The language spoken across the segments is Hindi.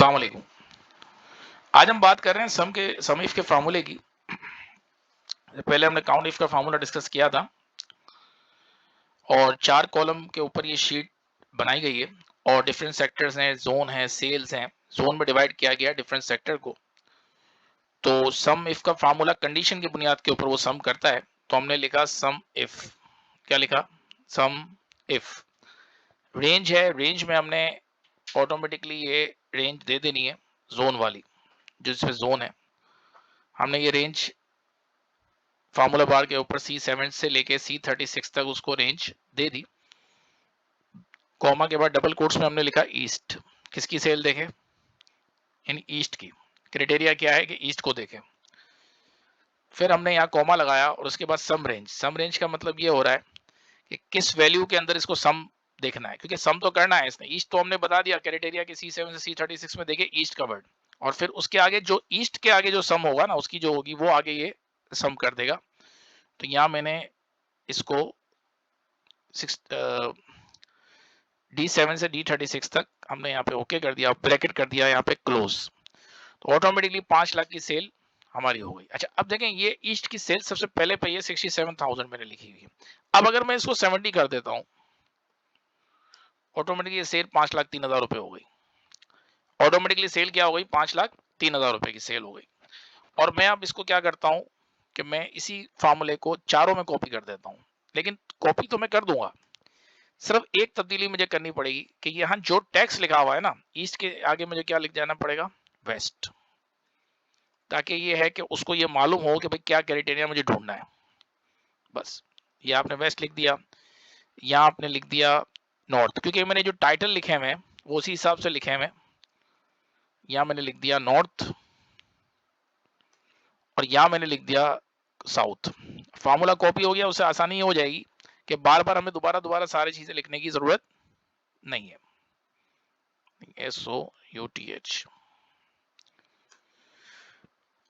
अस्सलाम वालेकुम। आज हम बात कर रहे हैं सम इफ के फार्मूले की। पहले हमने काउंट इफ का फार्मूला डिस्कस किया था और 4 कॉलम के ऊपर ये शीट बनाई गई है और डिफरेंट सेक्टर्स हैं, जोन है, सेल्स हैं। जोन में डिवाइड किया गया डिफरेंट सेक्टर को। तो सम इफ का फार्मूला कंडीशन की बुनियाद के ऊपर वो सम करता है। तो हमने लिखा सम इफ। क्या लिखा? सम इफ। रेंज है, रेंज में हमने ऑटोमेटिकली ये रेंज दे देनी है जोन वाली, जिसमें जोन है। हमने ये रेंज फार्मूला बार के ऊपर C7 से लेके C36 तक उसको रेंज दे दी। कॉमा के बाद डबल कोट्स में हमने लिखा ईस्ट। किसकी सेल देखें? इन ईस्ट की। क्राइटेरिया क्या है कि ईस्ट को देखें। फिर हमने यहाँ कॉमा लगाया और उसके बाद सम रेंज। सम रेंज का मतलब ये हो रहा है कि किस वैल्यू के अंदर इसको सम देखना है, क्योंकि सम तो करना है इसने। ईस्ट तो हमने बता दिया क्राइटेरिया के C7 से C36 में देखे ईस्ट का वर्ड, और फिर उसके आगे जो ईस्ट के आगे जो सम होगा ना, उसकी जो होगी वो आगे ये सम कर देगा। तो यहाँ मैंने इसको D7 से D36 तक हमने यहाँ पे ओके कर दिया, ब्रैकेट कर दिया यहाँ पे क्लोज। तो ऑटोमेटिकली 5 लाख की सेल हमारी हो गई। अच्छा, अब देखें ये ईस्ट की सेल सबसे पहले पे 67,000 मैंने लिखी हुई है। अब अगर मैं इसको 70 कर देता हूँ, ऑटोमेटिकली ये सेल 5,03,000 रुपए हो गई। ऑटोमेटिकली सेल क्या हो गई? 5,03,000 रुपए की सेल हो गई। और मैं अब इसको क्या करता हूँ कि मैं इसी फार्मूले को चारों में कॉपी कर देता हूँ। लेकिन कॉपी तो मैं कर दूंगा, सिर्फ एक तब्दीली मुझे करनी पड़ेगी कि यहाँ जो टैक्स लिखा हुआ है ना, ईस्ट के आगे मुझे क्या लिख जाना पड़ेगा? वेस्ट। ताकि ये है कि उसको ये मालूम हो कि भाई क्या क्राइटेरिया मुझे ढूंढना है। बस ये आपने वेस्ट लिख दिया, यहाँ आपने लिख दिया नॉर्थ, क्योंकि मैंने जो टाइटल लिखे हुए हैं वो उसी हिसाब से लिखे हुए हैं। यहाँ मैंने लिख दिया नॉर्थ और यहाँ मैंने लिख दिया साउथ। फार्मूला कॉपी हो गया, उससे आसानी हो जाएगी कि बार बार हमें दोबारा दोबारा सारी चीजें लिखने की जरूरत नहीं है। SOUTH।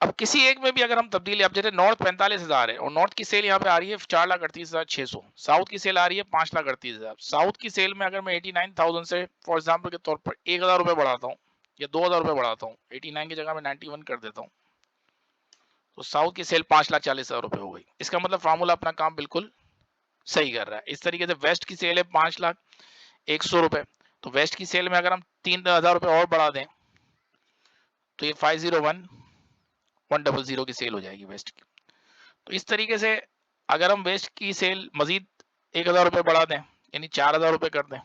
अब किसी एक में भी अगर हम तब्दीली, अब जैसे नॉर्थ 45,000 है और नॉर्थ की सेल यहाँ पे आ रही है 4,38,600, साउथ की सेल आ रही है 5,38,000। साउथ की सेल में अगर मैं 89,000 से फॉर एग्जाम्पल के तौर पर 1,000 रुपए बढ़ाता हूँ या 2,000 रुपए बढ़ाता हूँ, 89 की जगह में 91 कर देता हूँ, तो साउथ की सेल 5,40,000 रुपए हो गई। इसका मतलब फार्मूला अपना काम बिल्कुल सही कर रहा है। इस तरीके से वेस्ट की सेल है 5,01,000 रुपए, तो वेस्ट की सेल में अगर हम 3,000 रुपए और बढ़ा दें तो ये 501,100 की सेल हो जाएगी वेस्ट की। तो इस तरीके से अगर हम वेस्ट की सेल मजीद 1,000 रुपए बढ़ा दें, यानी 4,000 रुपए कर दें,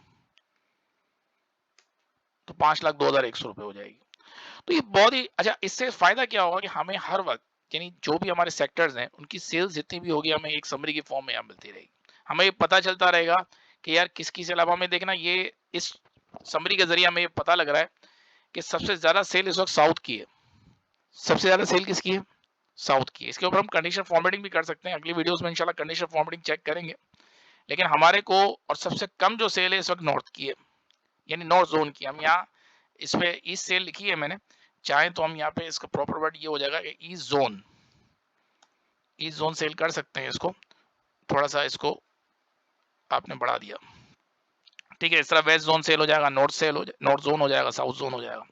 तो 5,02,100 रुपए हो जाएगी। तो ये बहुत ही अच्छा। इससे फायदा क्या होगा कि हमें हर वक्त, यानी जो भी हमारे सेक्टर्स हैं उनकी सेल्स जितनी भी होगी हमें एक समरी की फॉर्म में यहाँ मिलती रहेगी। हमें ये पता चलता रहेगा कि यार किसकी सेल। अब हमें देखना, ये इस समरी के जरिए हमें ये पता लग रहा है कि सबसे ज्यादा सेल इस वक्त साउथ की है। सबसे ज्यादा सेल किसकी है? साउथ की है। इसके ऊपर हम कंडीशन फॉर्मेटिंग भी कर सकते हैं, अगली वीडियोस में इंशाल्लाह कंडीशन फॉर्मेटिंग चेक करेंगे। लेकिन हमारे को और सबसे कम जो सेल है इस वक्त नॉर्थ की है, यानी नॉर्थ जोन की। हम यहाँ इस पे ईस्ट सेल लिखी है मैंने, चाहे तो हम यहाँ पे इसका प्रॉपर वर्ड ये हो जाएगा कि east zone. East zone sale कर सकते हैं इसको, थोड़ा सा इसको आपने बढ़ा दिया, ठीक है। इस तरह वेस्ट जोन सेल हो जाएगा, नॉर्थ सेल हो जाएगा, नॉर्थ जोन हो जाएगा, साउथ जोन हो जाएगा।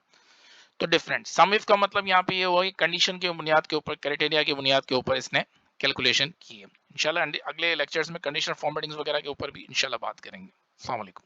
तो डिफरेंट सम इफ का मतलब यहाँ पे ये हुआ कि कंडीशन की बुनियाद के ऊपर, क्राइटेरिया की बुनियाद के ऊपर इसने कैलकुलेशन की है। इंशाल्लाह अगले लेक्चर्स में कंडीशन फॉर्मेटिंग्स वगैरह के ऊपर भी इंशाल्लाह बात करेंगे। अस्सलाम वालेकुम।